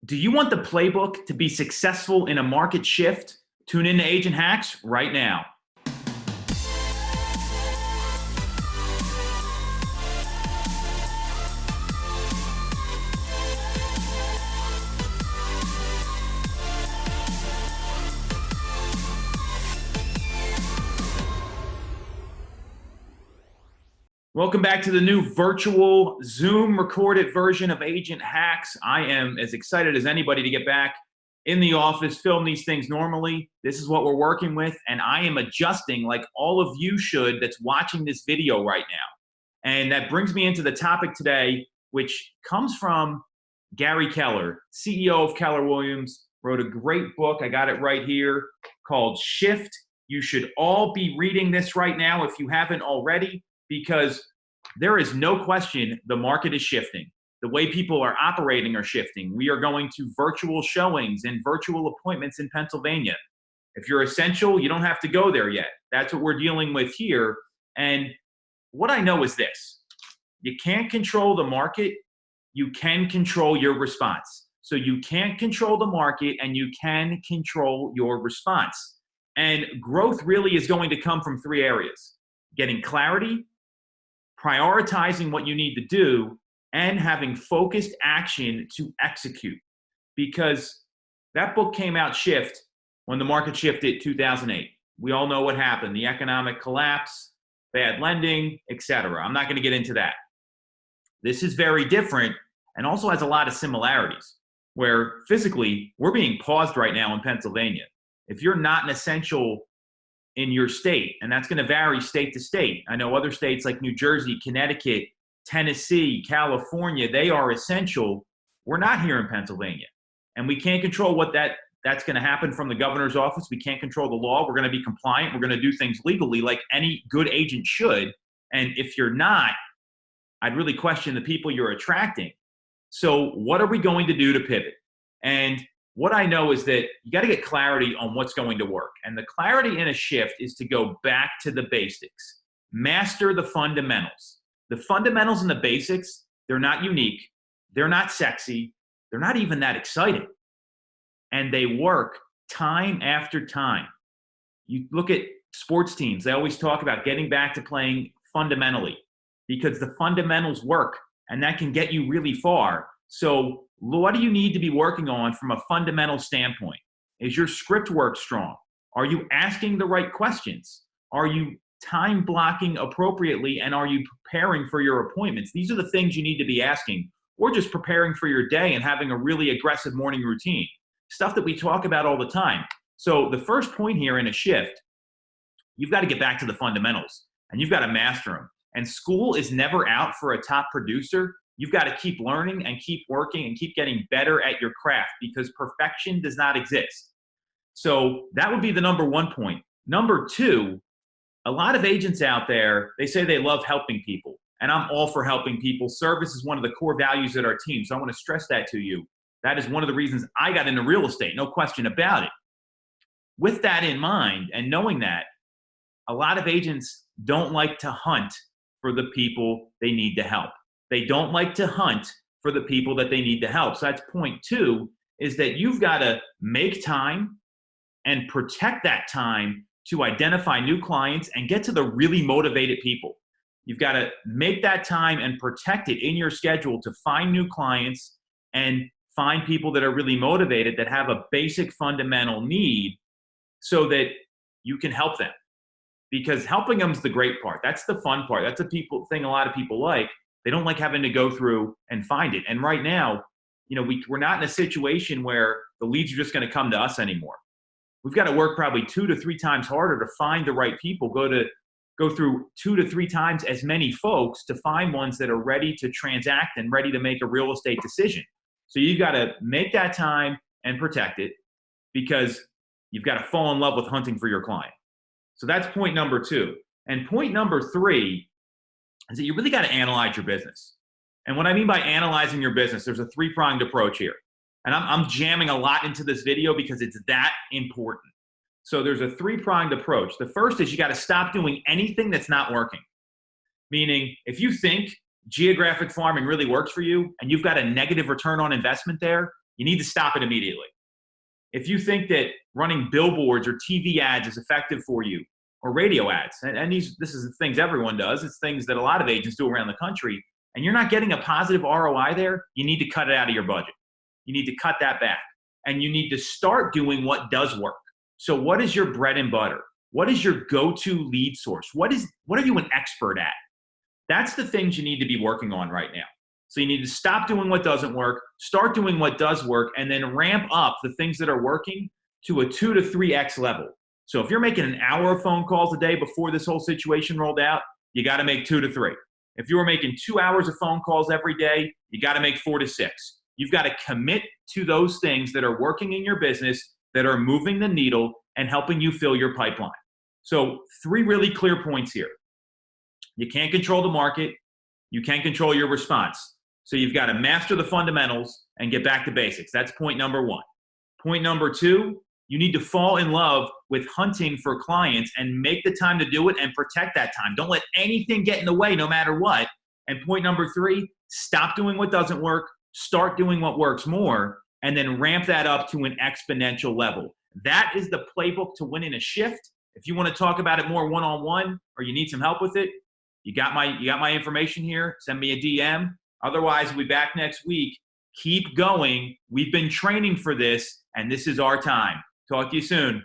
Do you want the playbook to be successful in a market shift? Tune in to Agent Hacks right now. Welcome back to the new virtual Zoom recorded version of Agent Hacks. I am as excited as anybody to get back in the office, film these things normally. This is what we're working with, and I am adjusting like all of you should that's watching this video right now. And that brings me into the topic today, which comes from Gary Keller, CEO of Keller Williams, wrote a great book. I got it right here called Shift. You should all be reading this right now if you haven't already, because there is no question the market is shifting. The way people are operating are shifting. We are going to virtual showings and virtual appointments in Pennsylvania. If you're essential, you don't have to go there yet. That's what we're dealing with here. And what I know is this: you can't control the market, you can control your response. So you can't control the market and you can control your response. And growth really is going to come from three areas: getting clarity, prioritizing what you need to do, and having focused action to execute. Because that book came out, Shift, when the market shifted 2008. We all know what happened: the economic collapse, bad lending, etc. I'm not going to get into that. This is very different and also has a lot of similarities, where physically we're being paused right now in Pennsylvania. If you're not an essential in your state, and that's going to vary state to state. I know other states like New Jersey, Connecticut, Tennessee, California, they are essential. We're not here in Pennsylvania. And we can't control what that's going to happen from the governor's office. We can't control the law. We're going to be compliant. We're going to do things legally like any good agent should. And if you're not, I'd really question the people you're attracting. So what are we going to do to pivot? And what I know is that you got to get clarity on what's going to work. And the clarity in a shift is to go back to the basics. Master the fundamentals. The fundamentals and the basics, they're not unique. They're not sexy. They're not even that exciting. And they work time after time. You look at sports teams, they always talk about getting back to playing fundamentally because the fundamentals work and that can get you really far. So what do you need to be working on from a fundamental standpoint? Is your script work strong? Are you asking the right questions? Are you time blocking appropriately? And are you preparing for your appointments? These are the things you need to be asking, or just preparing for your day and having a really aggressive morning routine. Stuff that we talk about all the time. So the first point here in a shift, you've got to get back to the fundamentals and you've got to master them. And school is never out for a top producer. You've got to keep learning and keep working and keep getting better at your craft because perfection does not exist. So that would be the number one point. Number two, a lot of agents out there, they say they love helping people. And I'm all for helping people. Service is one of the core values at our team. So I want to stress that to you. That is one of the reasons I got into real estate, no question about it. With that in mind and knowing that, a lot of agents don't like to hunt for the people they need to help. They don't like to hunt for the people that they need to help. So that's point two, is that you've got to make time and protect that time to identify new clients and get to the really motivated people. You've got to make that time and protect it in your schedule to find new clients and find people that are really motivated, that have a basic fundamental need so that you can help them. Because helping them is the great part. That's the fun part. That's a thing a lot of people like. They don't like having to go through and find it. And right now, we're not in a situation where the leads are just going to come to us anymore. We've got to work probably 2 to 3 times harder to find the right people, go through 2 to 3 times as many folks to find ones that are ready to transact and ready to make a real estate decision. So you've got to make that time and protect it because you've got to fall in love with hunting for your client. So that's point number two. And point number three is that you really got to analyze your business. And what I mean by analyzing your business, there's a 3-pronged approach here. And I'm jamming a lot into this video because it's that important. So there's a 3-pronged approach. The first is you got to stop doing anything that's not working. Meaning, if you think geographic farming really works for you and you've got a negative return on investment there, you need to stop it immediately. If you think that running billboards or TV ads is effective for you, or radio ads, and this is the things everyone does, it's things that a lot of agents do around the country, and you're not getting a positive ROI there, you need to cut it out of your budget. You need to cut that back. And you need to start doing what does work. So what is your bread and butter? What is your go-to lead source? What are you an expert at? That's the things you need to be working on right now. So you need to stop doing what doesn't work, start doing what does work, and then ramp up the things that are working to a 2 to 3x level. So if you're making an hour of phone calls a day before this whole situation rolled out, you got to make 2 to 3. If you were making 2 hours of phone calls every day, you got to make 4 to 6. You've got to commit to those things that are working in your business, that are moving the needle and helping you fill your pipeline. So 3 really clear points here. You can't control the market. You can control your response. So you've got to master the fundamentals and get back to basics. That's point number 1. Point number 2, you need to fall in love with hunting for clients and make the time to do it and protect that time. Don't let anything get in the way no matter what. And point number 3, stop doing what doesn't work, start doing what works more, and then ramp that up to an exponential level. That is the playbook to winning a shift. If you want to talk about it more one-on-one or you need some help with it, you got my information here. Send me a DM. Otherwise, we'll be back next week. Keep going. We've been training for this, and this is our time. Talk to you soon.